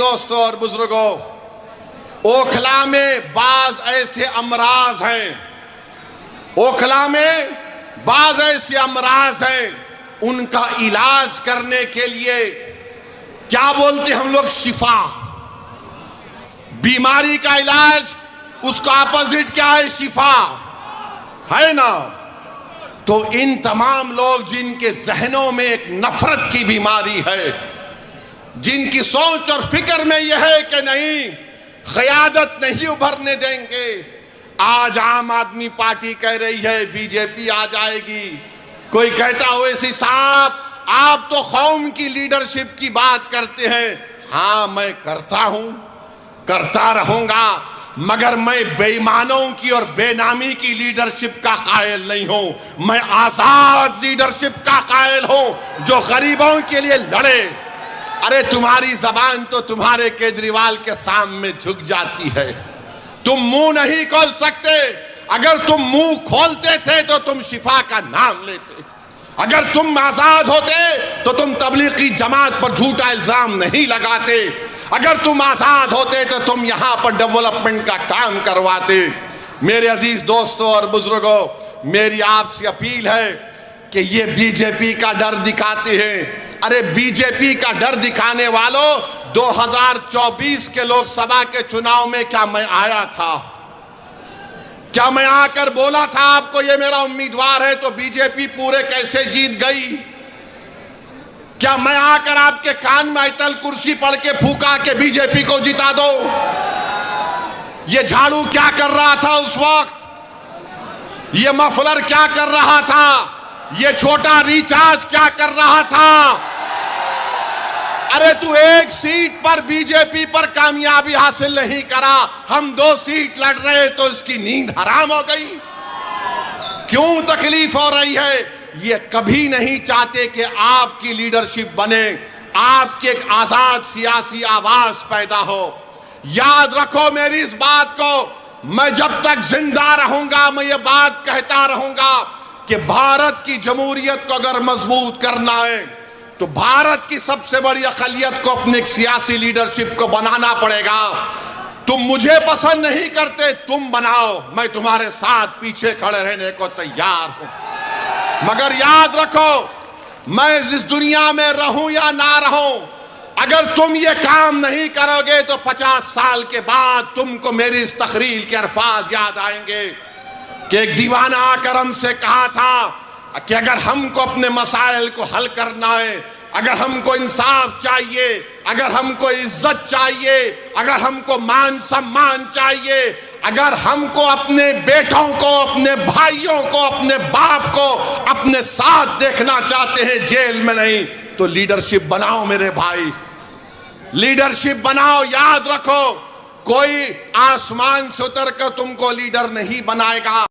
दोस्तों और बुजुर्गों, ओखला में बाज ऐसे अमराज हैं, ओखला में बाज ऐसे अमराज हैं, उनका इलाज करने के लिए क्या बोलते हम लोग, शिफा। बीमारी का इलाज उसका अपोजिट क्या है, शिफा है ना। तो इन तमाम लोग जिनके जहनों में एक नफरत की बीमारी है, जिनकी सोच और फिक्र में यह है कि नहीं क़यादत नहीं उभरने देंगे, आज आम आदमी पार्टी कह रही है बीजेपी आ जाएगी। कोई कहता हो ऐसी साहब आप तो कौम की लीडरशिप की बात करते हैं। हाँ, मैं करता हूं, करता रहूंगा, मगर मैं बेईमानों की और बेनामी की लीडरशिप का कायल नहीं हूं। मैं आजाद लीडरशिप का कायल हूं जो गरीबों के लिए लड़े। अरे तुम्हारी जबान तो तुम्हारे केजरीवाल के सामने झुक जाती है, तुम मुंह नहीं खोल सकते। अगर तुम मुंह खोलते थे तो तुम शिफा का नाम लेते। अगर तुम आजाद होते तो तुम तबलीगी जमात पर झूठा इल्जाम नहीं लगाते। अगर तुम आजाद होते तो तुम यहां पर डेवलपमेंट का काम करवाते। मेरे अजीज दोस्तों और बुजुर्गों, मेरी आपसे अपील है कि ये बीजेपी का डर दिखाते हैं। अरे बीजेपी का डर दिखाने वालों, 2024 के लोकसभा के चुनाव में क्या मैं आया था? क्या मैं आकर बोला था आपको ये मेरा उम्मीदवार है तो बीजेपी पूरे कैसे जीत गई? क्या मैं आकर आपके कान में आयतल कुर्सी पढ़ के फूका के बीजेपी को जिता दो? ये झाड़ू क्या कर रहा था उस वक्त? ये मफलर क्या कर रहा था? ये छोटा रिचार्ज क्या कर रहा था? अरे तू एक सीट पर बीजेपी पर कामयाबी हासिल नहीं करा, हम 2 सीट लड़ रहे तो इसकी नींद हराम हो गई। क्यों तकलीफ हो रही है? ये कभी नहीं चाहते कि आपकी लीडरशिप बने, आपकी एक आजाद सियासी आवाज पैदा हो। याद रखो मेरी इस बात को, मैं जब तक जिंदा रहूंगा मैं ये बात कहता रहूंगा कि भारत की जमहूरियत को अगर मजबूत करना है तो भारत की सबसे बड़ी अक़लियत को अपने सियासी लीडरशिप को बनाना पड़ेगा। तुम मुझे पसंद नहीं करते, तुम बनाओ, मैं तुम्हारे साथ पीछे खड़े रहने को तैयार हूं। मगर याद रखो, मैं इस दुनिया में रहूं या ना रहूं, अगर तुम ये काम नहीं करोगे तो 50 साल के बाद तुमको मेरी इस तकरीर के अल्फाज याद आएंगे कि एक दीवाना आकर हमसे कहा था कि अगर हमको अपने मसाइल को हल करना है, अगर हमको इंसाफ चाहिए, अगर हमको इज्जत चाहिए, अगर हमको मान सम्मान चाहिए, अगर हमको अपने बेटों को, अपने भाइयों को, अपने बाप को अपने साथ देखना चाहते हैं, जेल में नहीं, तो लीडरशिप बनाओ मेरे भाई, लीडरशिप बनाओ। याद रखो, कोई आसमान से उतर कर तुमको लीडर नहीं बनाएगा।